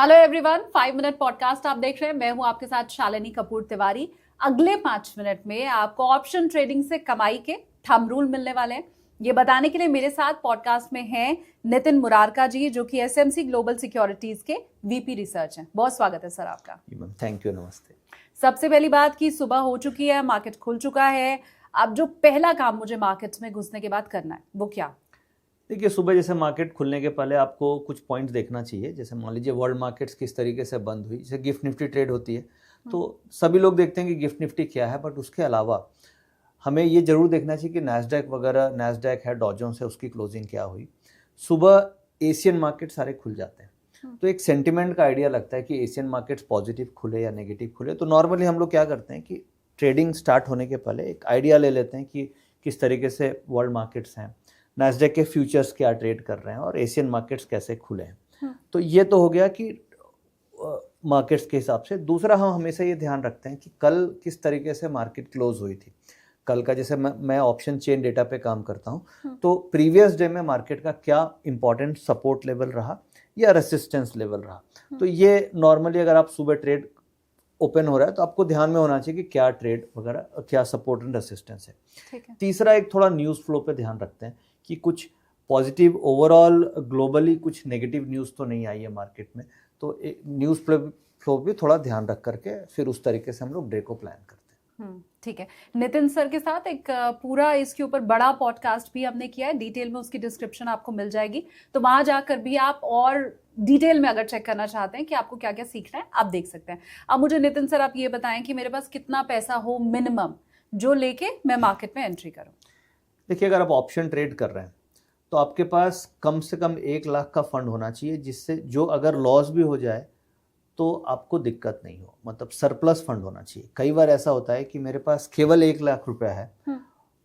Hello everyone, 5 minute podcast आप देख रहे हैं। मैं हूं आपके साथ शालिनी कपूर तिवारी। अगले 5 मिनट में आपको ऑप्शन ट्रेडिंग से कमाई के थंब रूल मिलने वाले हैं। ये बताने के लिए मेरे साथ पॉडकास्ट में हैं नितिन मुरारका जी, जो कि एसएमसी ग्लोबल सिक्योरिटीज के वीपी रिसर्च हैं। बहुत स्वागत है सर आपका। थैंक यू, नमस्ते। सबसे पहली बात कि सुबह हो चुकी है, मार्केट खुल चुका है। अब जो पहला काम मुझे मार्केट में घुसने के बाद करना है वो क्या? देखिए, सुबह जैसे मार्केट खुलने के पहले आपको कुछ पॉइंट्स देखना चाहिए। जैसे मान लीजिए वर्ल्ड मार्केट्स किस तरीके से बंद हुई। जैसे गिफ्ट निफ्टी ट्रेड होती है तो सभी लोग देखते हैं कि गिफ्ट निफ्टी क्या है, बट उसके अलावा हमें ये जरूर देखना चाहिए कि नैस्डैक वगैरह, नैस्डैक है, डॉ जोन्स है, उसकी क्लोजिंग क्या हुई। सुबह एशियन मार्केट सारे खुल जाते हैं तो एक सेंटिमेंट का आइडिया लगता है कि एशियन मार्केट्स पॉजिटिव खुले या नेगेटिव खुले। तो नॉर्मली हम लोग क्या करते हैं कि ट्रेडिंग स्टार्ट होने के पहले एक आइडिया ले लेते हैं कि किस तरीके से वर्ल्ड मार्केट्स हैं, नैस्डैक के फ्यूचर्स क्या ट्रेड कर रहे हैं और एशियन मार्केट्स कैसे खुले हैं। तो ये तो हो गया कि मार्केट्स के हिसाब से। दूसरा, हम हमेशा ये ध्यान रखते हैं कि कल किस तरीके से मार्केट क्लोज हुई थी। कल का जैसे मैं ऑप्शन चेन डेटा पे काम करता हूँ तो प्रीवियस डे में मार्केट का क्या इंपॉर्टेंट सपोर्ट लेवल रहा या रेसिस्टेंस लेवल रहा। तो ये नॉर्मली अगर आप सुबह ट्रेड ओपन हो रहा है तो आपको ध्यान में होना चाहिए कि क्या ट्रेड वगैरह, क्या सपोर्ट एंड रेसिस्टेंस है। तीसरा, एक थोड़ा न्यूज़ फ्लो पे ध्यान रखते हैं कि कुछ पॉजिटिव ओवरऑल ग्लोबली कुछ नेगेटिव न्यूज़ तो नहीं आई है मार्केट में। तो न्यूज़ फ्लो भी थोड़ा ध्यान रख करके फिर उस तरीके से हम लोग डे को प्लान करते हैं। ठीक है। नितिन सर के साथ एक पूरा इसके ऊपर बड़ा पॉडकास्ट भी हमने किया है, डिटेल में उसकी डिस्क्रिप्शन आपको मिल जाएगी। तो वहां जाकर भी आप और डिटेल में अगर चेक करना चाहते हैं कि आपको क्या क्या सीखना है, आप देख सकते हैं। अब मुझे नितिन सर आप ये बताएं कि मेरे पास कितना पैसा हो मिनिमम जो लेके मैं मार्केट में एंट्री करूं। देखिए, अगर आप ऑप्शन ट्रेड कर रहे हैं तो आपके पास कम से कम 1 लाख का फंड होना चाहिए, जिससे जो अगर लॉस भी हो जाए तो आपको दिक्कत नहीं हो, मतलब सरप्लस फंड होना चाहिए। कई बार ऐसा होता है कि मेरे पास केवल 1 लाख रुपया है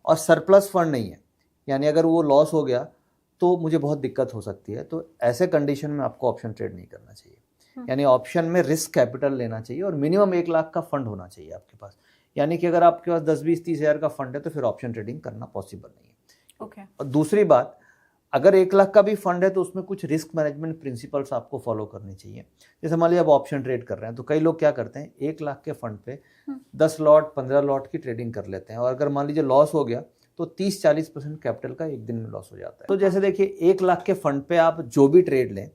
और सरप्लस फंड नहीं है, यानी अगर वो लॉस हो गया तो मुझे बहुत दिक्कत हो सकती है। तो ऐसे कंडीशन में आपको ऑप्शन ट्रेड नहीं करना चाहिए। यानी ऑप्शन में रिस्क कैपिटल लेना चाहिए और मिनिमम 1 लाख का फंड होना चाहिए आपके पास। यानी कि अगर आपके पास 10-20-30 हज़ार का फंड है तो फिर ऑप्शन ट्रेडिंग करना पॉसिबल नहीं है। और दूसरी बात, अगर 1 लाख का भी फंड है तो उसमें कुछ रिस्क मैनेजमेंट प्रिंसिपल्स आपको फॉलो करनी चाहिए। जैसे मान लीजिए आप ऑप्शन ट्रेड कर रहे हैं तो कई लोग क्या करते हैं, 1 लाख के फंड पे 10 लॉट 15 लॉट की ट्रेडिंग कर लेते हैं और अगर मान लीजिए लॉस हो गया तो 30-40% कैपिटल का एक दिन में लॉस हो जाता है। तो जैसे देखिए, 1 लाख के फंड पे आप जो भी ट्रेड लें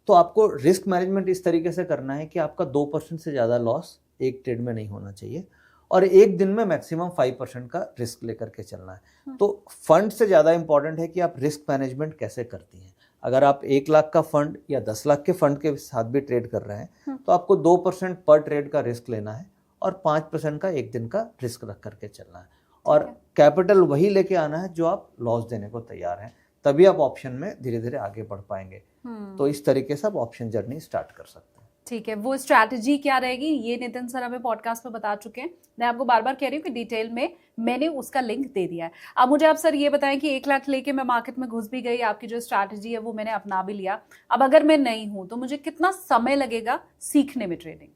तो आपको रिस्क मैनेजमेंट इस तरीके से करना है कि आपका 2% से ज़्यादा लॉस एक ट्रेड में नहीं होना चाहिए और एक दिन में मैक्सिमम 5% का रिस्क लेकर के चलना है। तो फंड से ज़्यादा इंपॉर्टेंट है कि आप रिस्क मैनेजमेंट कैसे करती हैं। अगर आप 1 लाख का फंड या 10 लाख के फंड के साथ भी ट्रेड कर रहे हैं तो आपको 2% पर ट्रेड का रिस्क लेना है और 5% का एक दिन का रिस्क रख करके चलना है और कैपिटल वही लेके आना है जो आप लॉस देने को तैयार हैं। तभी आप ऑप्शन में धीरे धीरे आगे बढ़ पाएंगे। तो इस तरीके से आप ऑप्शन जर्नी स्टार्ट कर सकते हैं। ठीक है, वो स्ट्रैटेजी क्या रहेगी ये नितिन सर हमें पॉडकास्ट में बता चुके हैं। मैं आपको बार बार कह रही हूँ कि डिटेल में मैंने उसका लिंक दे दिया है। अब मुझे आप सर ये बताएं कि 1 लाख लेके मैं मार्केट में घुस भी गई, आपकी जो स्ट्रैटेजी है वो मैंने अपना भी लिया। अब अगर मैं नहीं हूं तो मुझे कितना समय लगेगा सीखने में ट्रेडिंग?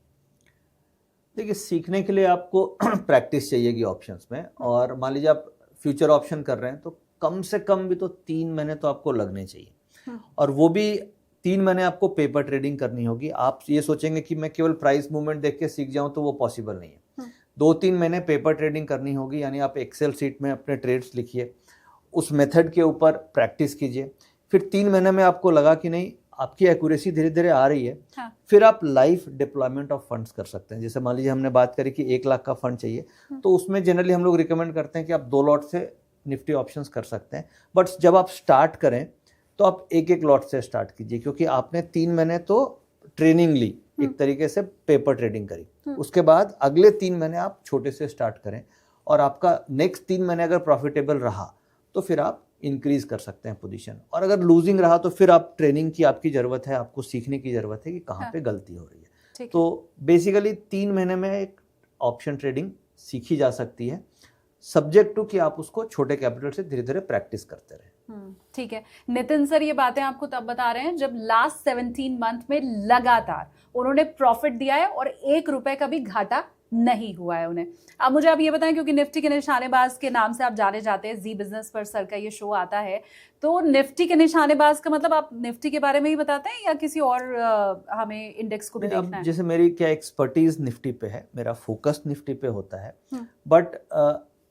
देखिए, सीखने के लिए आपको प्रैक्टिस चाहिएगी ऑप्शंस में। और मान लीजिए आप फ्यूचर ऑप्शन कर रहे हैं तो कम से कम भी तो 3 महीने तो आपको लगने चाहिए और वो भी 3 महीने आपको पेपर ट्रेडिंग करनी होगी। आप ये सोचेंगे कि मैं केवल प्राइस मूवमेंट देख के सीख जाऊं तो वो पॉसिबल नहीं है। 2-3 महीने पेपर ट्रेडिंग करनी होगी, यानी आप एक्सेल शीट में अपने ट्रेड्स लिखिए, उस मेथड के ऊपर प्रैक्टिस कीजिए। फिर 3 महीने में आपको लगा कि नहीं, आपकी एक्यूरेसी धीरे धीरे आ रही है, फिर आप लाइव डिप्लॉयमेंट ऑफ फंड्स कर सकते हैं। जैसे मान लीजिए हमने बात करी कि 1 लाख का फंड चाहिए तो उसमें जनरली हम लोग रिकमेंड करते हैं कि आप 2 लॉट से निफ्टी ऑप्शंस कर सकते हैं। बट जब आप स्टार्ट करें तो आप एक लॉट से स्टार्ट कीजिए, क्योंकि आपने 3 महीने तो ट्रेनिंग ली, एक तरीके से पेपर ट्रेडिंग करी। उसके बाद अगले 3 महीने आप छोटे से स्टार्ट करें और आपका नेक्स्ट 3 महीने अगर प्रॉफिटेबल रहा तो फिर आप इंक्रीज कर सकते हैं पोजीशन। और अगर लूजिंग रहा तो फिर आप ट्रेनिंग की आपकी ज़रूरत है, आपको सीखने की ज़रूरत है कि कहाँ पे गलती हो रही है। तो बेसिकली 3 महीने में एक ऑप्शन ट्रेडिंग सीखी जा सकती है, सब्जेक्ट टू कि आप उसको छोटे कैपिटल से धीरे धीरे प्रैक्टिस करते रहें। ठीक है नितिन सर, ये बातें आपको तब बता रहे हैं जब लास्ट 17 मंथ में लगातार उन्होंने प्रॉफिट दिया है और 1 रुपए का भी घाटा नहीं हुआ है उन्हें। अब मुझे आप ये बताएं, क्योंकि निफ्टी के निशानेबाज के नाम से आप जाने जाते हैं, जी बिजनेस पर सर का ये शो आता है, तो निफ्टी के निशानेबाज का मतलब आप निफ्टी के बारे में ही बताते हैं या किसी और हमें इंडेक्स को भी देखना है? जैसे मेरी क्या एक्सपर्टीज निफ्टी पे है, मेरा फोकस निफ्टी पे होता है, बट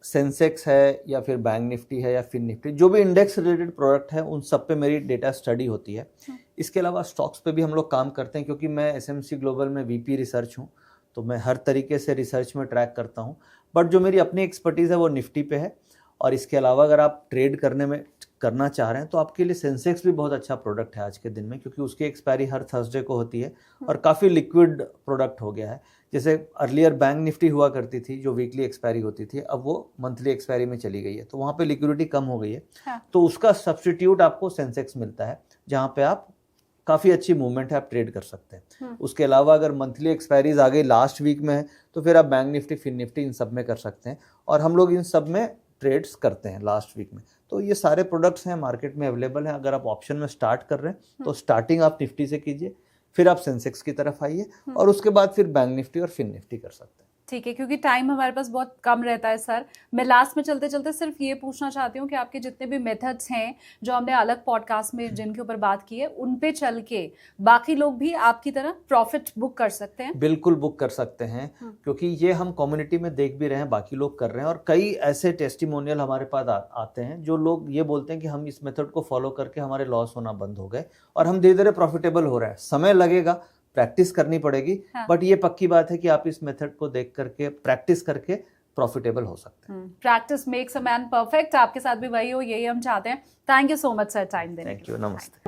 सेंसेक्स है या फिर बैंक निफ्टी है या फिर निफ्टी, जो भी इंडेक्स रिलेटेड प्रोडक्ट है उन सब पे मेरी डेटा स्टडी होती है। इसके अलावा स्टॉक्स पे भी हम लोग काम करते हैं, क्योंकि मैं एसएमसी ग्लोबल में वीपी रिसर्च हूँ, तो मैं हर तरीके से रिसर्च में ट्रैक करता हूँ। बट जो मेरी अपनी एक्सपर्टीज़ है वो निफ्टी पे है। और इसके अलावा अगर आप ट्रेड करना चाह रहे हैं तो आपके लिए सेंसेक्स भी बहुत अच्छा प्रोडक्ट है आज के दिन में, क्योंकि उसकी एक्सपायरी हर थर्सडे को होती है और काफ़ी लिक्विड प्रोडक्ट हो गया है। जैसे अर्लियर बैंक निफ्टी हुआ करती थी जो वीकली एक्सपायरी होती थी, अब वो मंथली एक्सपायरी में चली गई है, तो वहाँ पे लिक्विडिटी कम हो गई है। हाँ। तो उसका सब्स्टिट्यूट आपको सेंसेक्स मिलता है, जहाँ पे आप काफ़ी अच्छी मूवमेंट है, आप ट्रेड कर सकते हैं। उसके अलावा अगर मंथली एक्सपायरीज आ गई लास्ट वीक में है तो फिर आप बैंक निफ्टी, फिन निफ्टी इन सब में कर सकते हैं, और हम लोग इन सब में ट्रेड्स करते हैं लास्ट वीक में। तो ये सारे प्रोडक्ट्स हैं मार्केट में अवेलेबल हैं। अगर आप ऑप्शन में स्टार्ट कर रहे हैं तो स्टार्टिंग आप निफ्टी से कीजिए, फिर आप सेंसेक्स की तरफ आइए और उसके बाद फिर बैंक निफ्टी और फिन निफ्टी कर सकते हैं। ठीक है, क्योंकि टाइम हमारे पास बहुत कम रहता है सर, मैं लास्ट में चलते चलते सिर्फ ये पूछना चाहती हूँ कि आपके जितने भी मेथड्स हैं जो हमने अलग पॉडकास्ट में जिनके ऊपर बात की है, उन पे चल के बाकी लोग भी आपकी तरह प्रॉफिट बुक कर सकते हैं? बिल्कुल बुक कर सकते हैं, क्योंकि ये हम कम्युनिटी में देख भी रहे हैं, बाकी लोग कर रहे हैं, और कई ऐसे टेस्टिमोनियल हमारे पास आते हैं जो लोग ये बोलते हैं कि हम इस मेथड को फॉलो करके हमारे लॉस होना बंद हो गए और हम धीरे धीरे प्रॉफिटेबल हो रहे हैं। समय लगेगा, प्रैक्टिस करनी पड़ेगी, बट ये पक्की बात है कि आप इस मेथड को देख करके प्रैक्टिस करके प्रॉफिटेबल हो सकते हैं। Practice makes a man perfect, आपके साथ भी वही हो, यही हम चाहते हैं। Thank you so much sir time देने के लिए। थैंक यू, नमस्ते।